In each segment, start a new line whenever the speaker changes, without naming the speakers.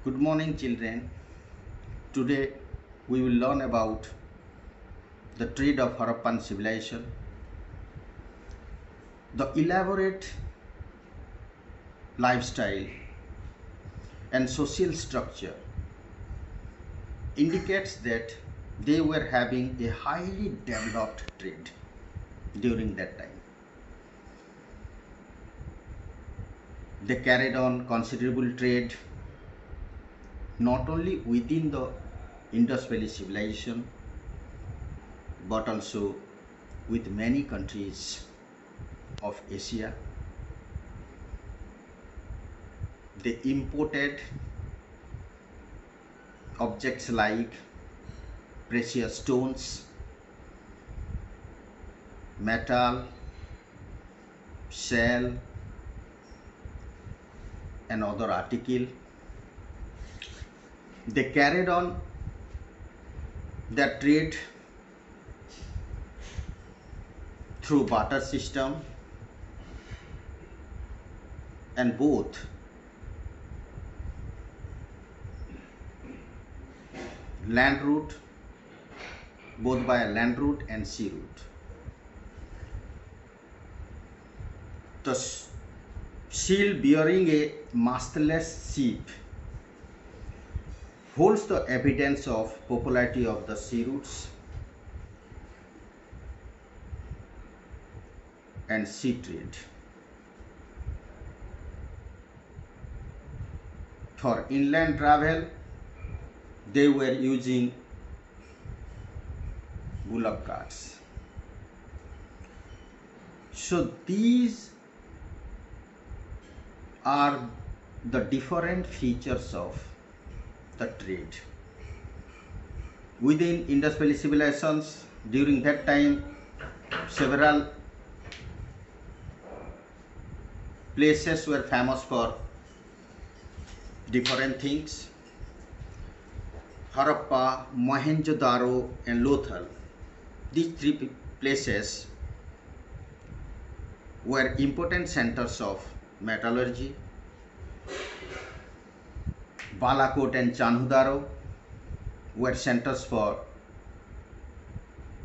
Good morning, children. Today we will learn about the trade of Harappan civilization. The elaborate lifestyle and social structure indicates that they were having a highly developed trade during that time. They carried on considerable trade not only within the Indus Valley civilization but also with many countries of Asia. They imported objects like precious stones, metal, shell, and other article. They carried on their trade through barter system, and both land route, both by land route and sea route. The seal bearing a mastless ship holds the evidence of popularity of the sea routes and sea trade. For inland travel, they were using bullock carts. So these are the different features of the trade. Within Indus Valley civilizations, during that time, several places were famous for different things. Harappa, Mohenjo-daro, and Lothal. These three places were important centers of metallurgy. Balakot and Chanhudaro were centers for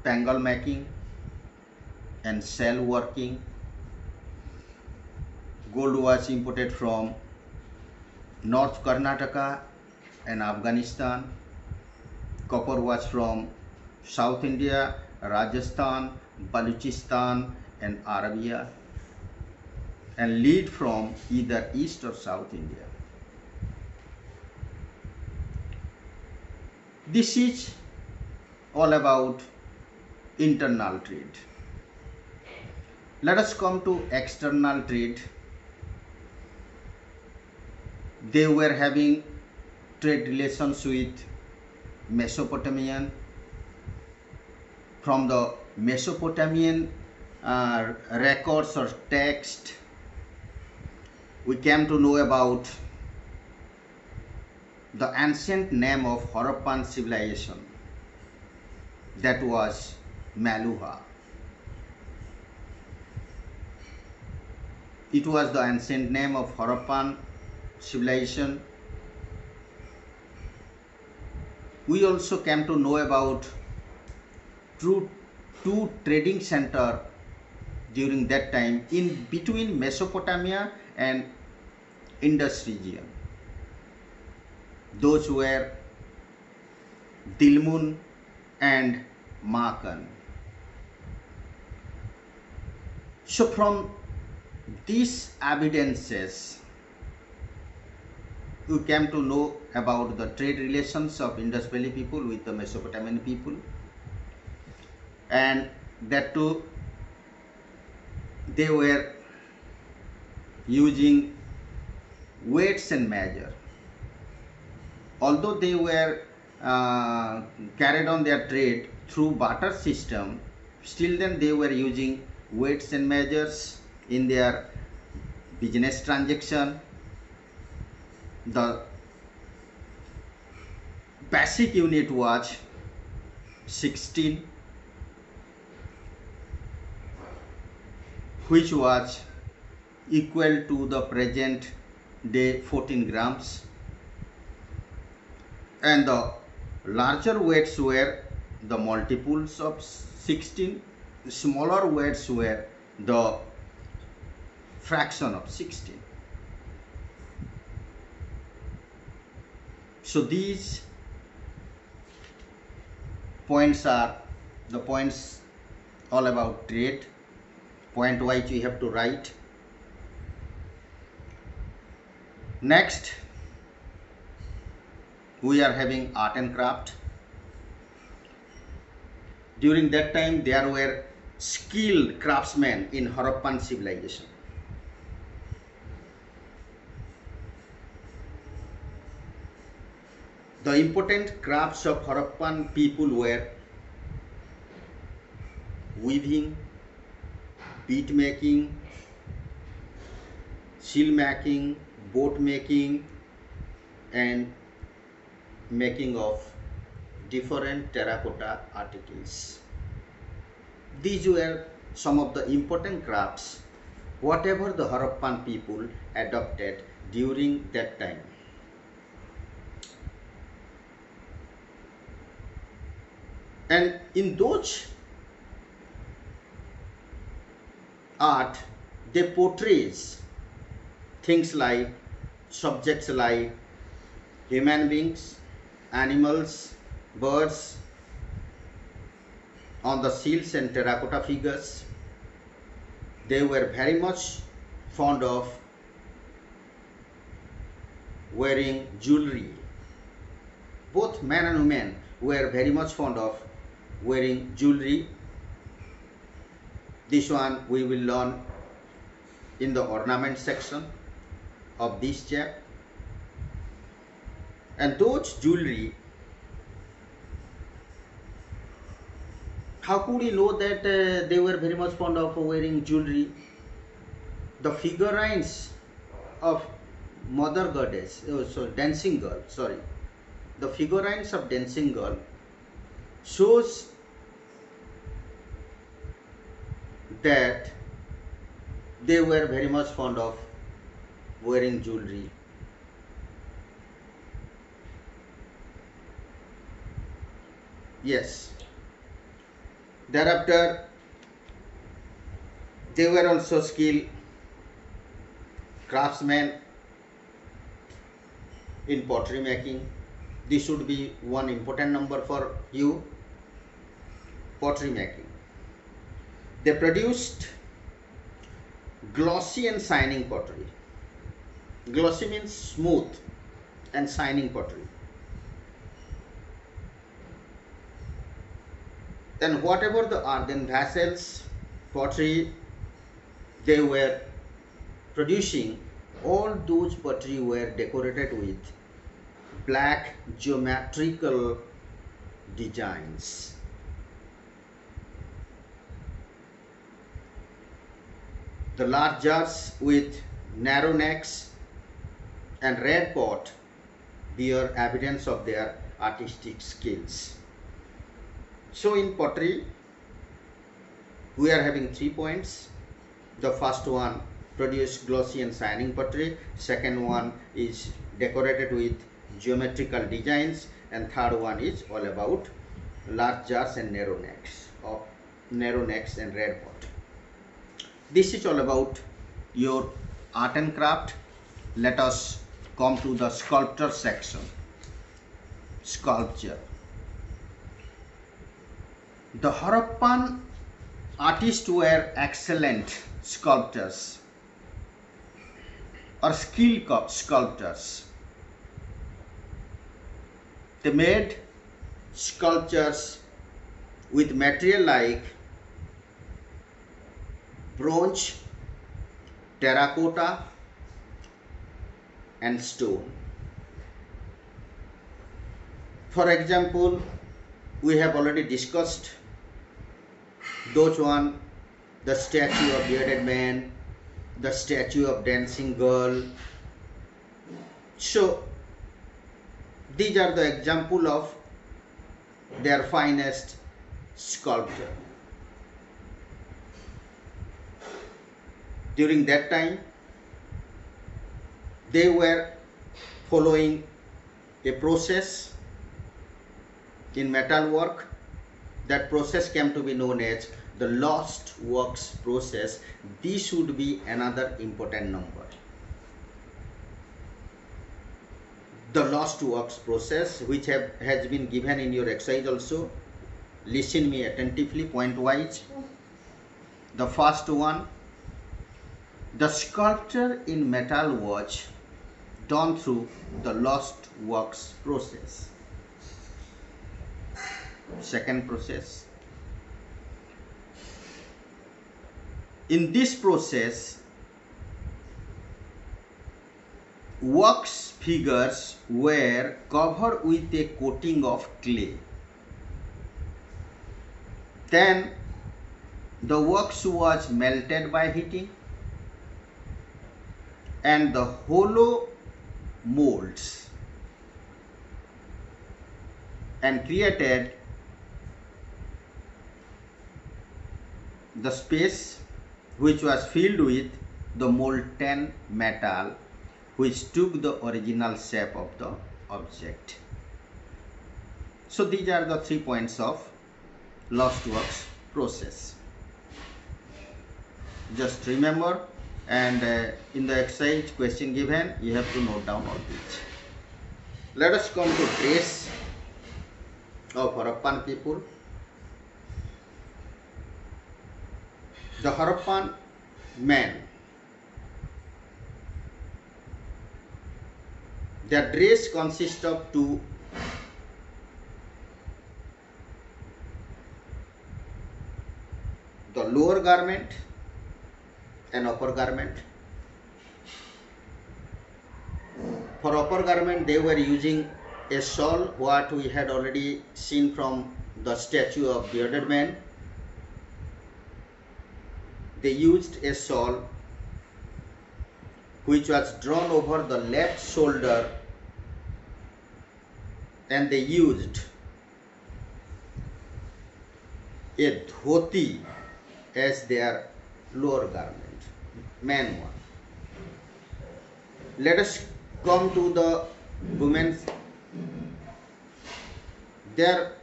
pangal making and shell working. Gold was imported from North Karnataka and Afghanistan. Copper was from South India, Rajasthan, Baluchistan, and Arabia, and lead from either East or South India. This is all about internal trade. Let us come to external trade. They were having trade relations with Mesopotamian. From the Mesopotamian records or text, we came to know about the ancient name of Harappan civilization, that was Maluha. It was the ancient name of Harappan civilization. We also came to know about two trading center during that time in between Mesopotamia and Indus region. Those were Dilmun and Makan. So from these evidences, we came to know about the trade relations of Indus Valley people with the Mesopotamian people, and that too they were using weights and measure. Although they were carried on their trade through barter system, still then they were using weights and measures in their business transaction. The basic unit was 16, which was equal to the present day 14 grams. and the larger weights were the multiples of 16, smaller weights were the fraction of 16. So these points are the points all about trade. Point wise we have to write. Next we are having art and craft. During that time there were skilled craftsmen in Harappan civilization. The important crafts of Harappan people were weaving, bead making, seal making, boat making, and making of different terracotta articles. These were some of the important crafts whatever the Harappan people adopted during that time. And in those art, they portrays things like subjects like human beings, animals, birds on the seals and terracotta figures. They were very much fond of wearing jewelry. Both men and women were very much fond of wearing jewelry. This one we will learn in the ornament section of this chapter. And those jewelry, how could we know that they were very much fond of wearing jewelry? The figurines of mother goddess, dancing girl, the figurines of dancing girl shows that they were very much fond of wearing jewelry. Yes. Thereafter, they were also skilled craftsmen in pottery making. This should be one important number for you. Pottery making. They produced glossy and shining pottery. Glossy means smooth and shining pottery. Then whatever the earthen vessels, pottery they were producing, all those pottery were decorated with black geometrical designs. The large jars with narrow necks and red pot bear evidence of their artistic skills. So in pottery, we are having 3 points. The first one, produce glossy and shining pottery. Second one is decorated with geometrical designs. And third one is all about large jars and narrow necks and red pot. This is all about your art and craft. Let us come to the sculpture section. Sculpture. The Harappan artists were excellent sculptors or skilled sculptors. They made sculptures with material like bronze, terracotta, and stone. For example, we have already discussed those one, the statue of bearded man, the statue of dancing girl. So these are the example of their finest sculpture. During that time, they were following a process in metal work. That process came to be known as the lost works process. This would be another important number. The lost works process, which has been given in your exercise also. Listen me attentively, point wise. The first one, the sculpture in metal was done through the lost works process. Second process, in this process, wax figures were covered with a coating of clay. Then the wax was melted by heating, and the hollow molds and created the space which was filled with the molten metal, which took the original shape of the object. So these are the 3 points of lost works process. Just remember, and in the exercise question given, you have to note down all these. Let us come to dress of Harappan people. The Harappan men, their dress consists of two: the lower garment and upper garment. For upper garment, they were using a shawl, what we had already seen from the statue of bearded man. They used a shawl which was drawn over the left shoulder, and they used a dhoti as their lower garment, man one. Let us come to the women. Their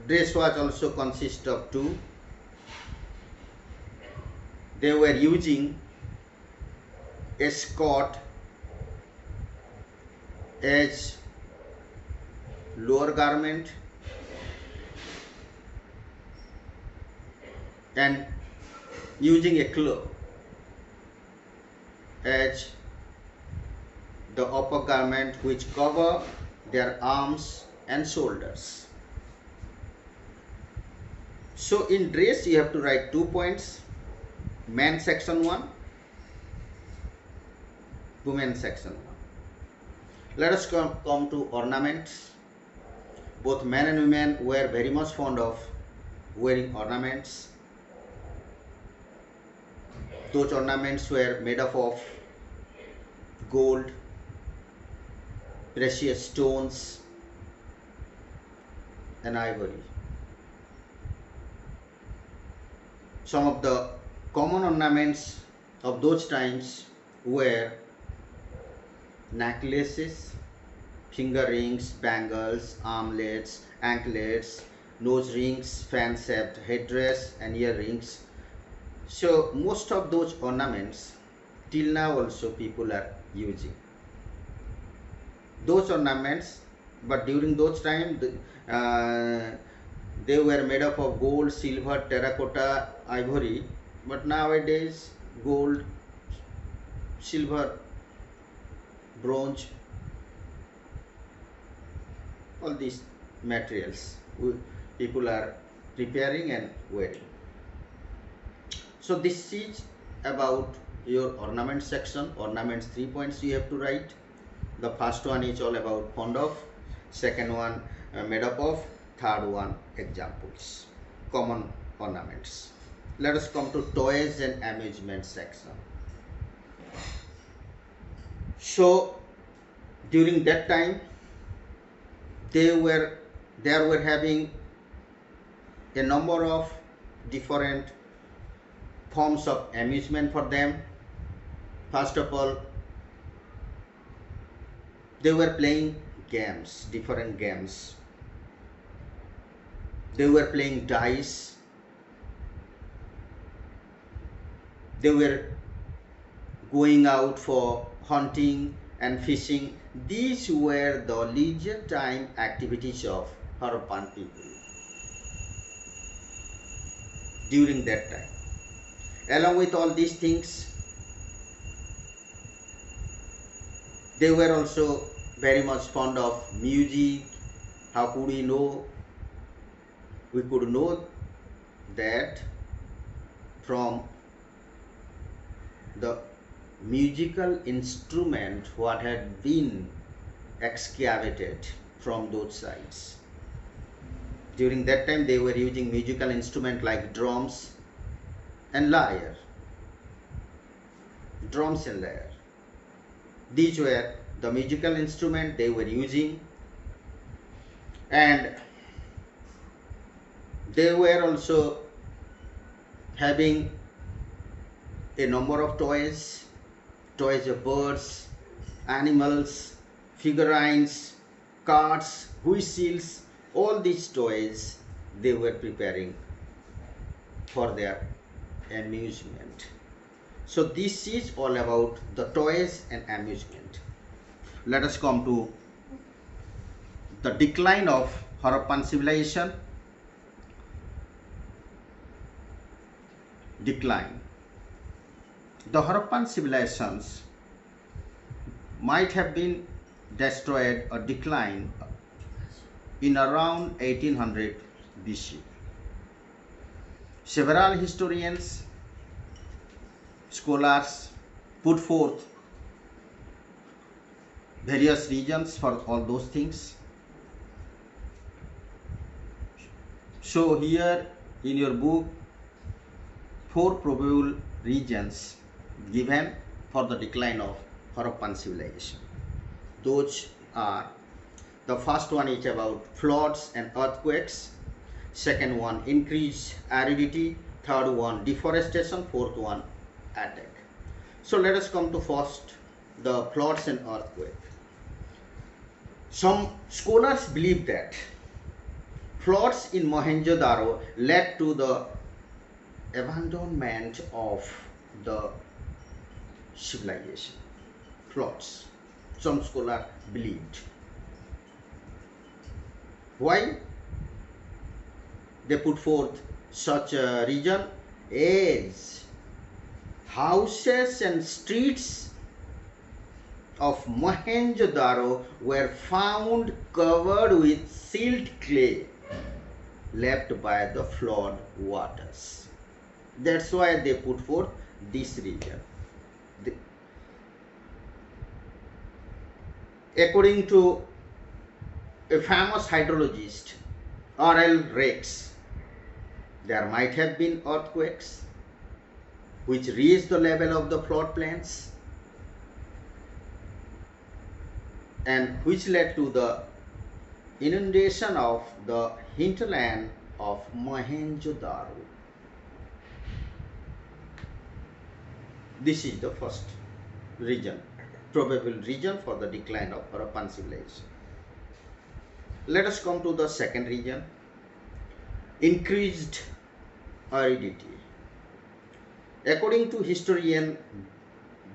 dress was also consist of two. They were using a skirt as lower garment and using a cloak as the upper garment, which cover their arms and shoulders. So in dress you have to write 2 points: men section 1, women section 1. Let us come to ornaments. Both men and women were very much fond of wearing ornaments. Those ornaments were made up of gold, precious stones, and ivory. Some of the common ornaments of those times were necklaces, finger rings, bangles, armlets, anklets, nose rings, fan-shaped headdress, and earrings. So most of those ornaments till now also people are using those ornaments, but during those times they were made up of gold, silver, terracotta, ivory. But nowadays gold, silver, bronze, all these materials people are preparing and wearing. So this is about your ornament section. Ornaments 3 points you have to write. The first one is all about fond of, second one made up of, third one examples, common ornaments. Let us come to toys and amusement section. So during that time they were having a number of different forms of amusement for them. First of all, they were playing games, different games. They were playing dice. They were going out for hunting and fishing. These were the leisure time activities of Harappan people during that time. Along with all these things, they were also very much fond of music. How could we know? We could know that from the musical instrument what had been excavated from those sites. During that time they were using musical instrument like drums and lyre. Drums and lyre. These were the musical instrument they were using, and they were also having a number of toys of birds, animals, figurines, cards, whistles. All these toys they were preparing for their amusement. So this is all about the toys and amusement. Let us come to the decline of Harappan civilization. Decline. The Harappan civilizations might have been destroyed or declined in around 1800 BC. Several historians, scholars put forth various reasons for all those things. So here in your book, 4 probable reasons given for the decline of Harappan civilization. Those are, the first one is about floods and earthquakes, second one increased aridity, third one deforestation, fourth one attack. So let us come to first the floods and earthquake. Some scholars believe that floods in Mohenjo-daro led to the abandonment of the civilization. Floods, some scholars believed. Why they put forth such a reason? As houses and streets of Mohenjo-daro were found covered with silt clay left by the flood waters. That's why they put forth this reason. According to a famous hydrologist, R.L. Rex, there might have been earthquakes which reached the level of the floodplains and which led to the inundation of the hinterland of Mohenjo-daro. This is the first reason, probable reason for the decline of Harappan civilization. Let us come to the second reason, increased aridity. According to historian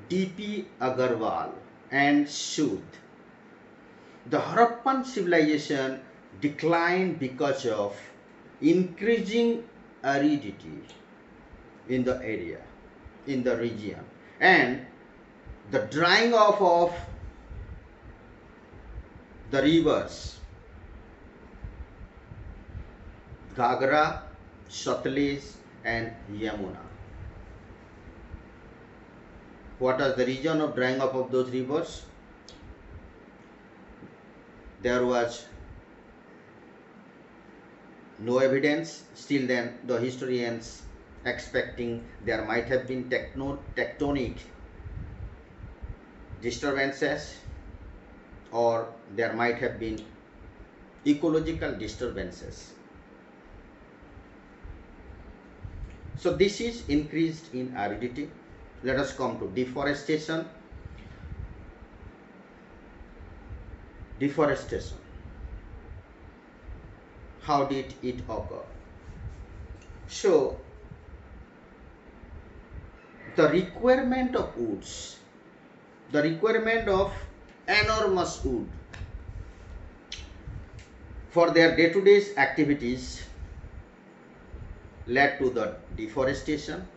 D.P. Agarwal and Sud, the Harappan civilization declined because of increasing aridity in the area, in the region, and the drying off of the rivers Ghagra, Satluj and Yamuna. What is the reason of drying up of those rivers? There was no evidence. Still then the historians expecting there might have been tectonic disturbances, or there might have been ecological disturbances. So this is increased in aridity. Let us come to deforestation. Deforestation. how did it occur? So the requirement of woods, the requirement of enormous wood for their day-to-day activities led to the deforestation,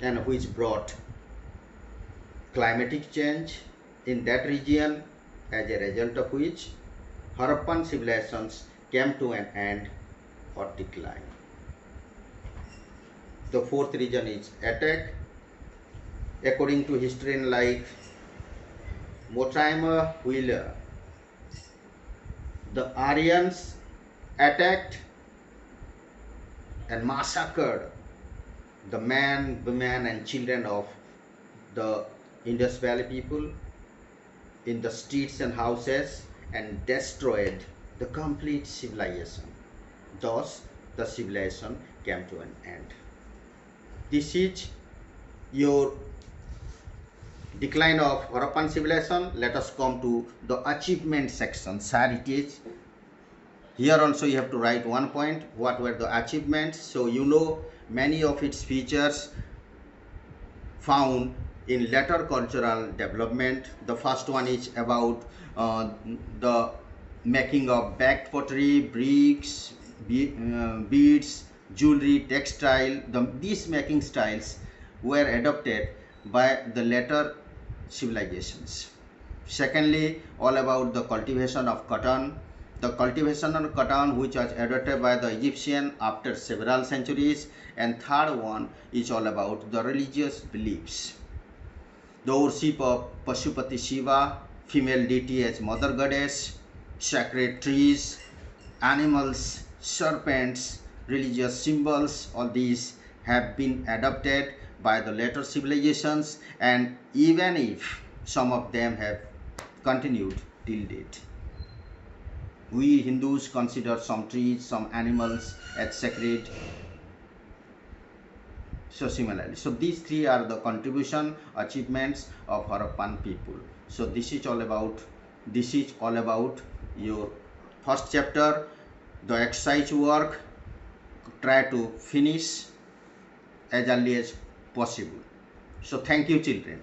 and which brought climatic change in that region, as a result of which Harappan civilizations came to an end or decline. The fourth reason is attack. According to historian like Mortimer Wheeler, the Aryans attacked and massacred the men, women and children of the Indus Valley people in the streets and houses and destroyed the complete civilization. Thus, the civilization came to an end. This is your decline of Harappan civilization. Let us come to the achievement section. Heritage. Here also you have to write 1 point. What were the achievements? So you know many of its features found in later cultural development. The first one is about the making of baked pottery, bricks, beads, jewelry, textile. These making styles were adopted by the later civilizations. Secondly, all about the cultivation of cotton. The cultivation of cotton, which was adopted by the Egyptian after several centuries. And third one is all about the religious beliefs. The worship of Pashupati Shiva, female deity as mother goddess, sacred trees, animals, serpents, religious symbols, all these have been adopted by the later civilizations, and even if some of them have continued till date. We Hindus consider some trees, some animals as sacred. So similarly, so these three are the contribution achievements of Harappan people. So this is all about your first chapter. The exercise work, try to finish as early as possible. So thank you, children.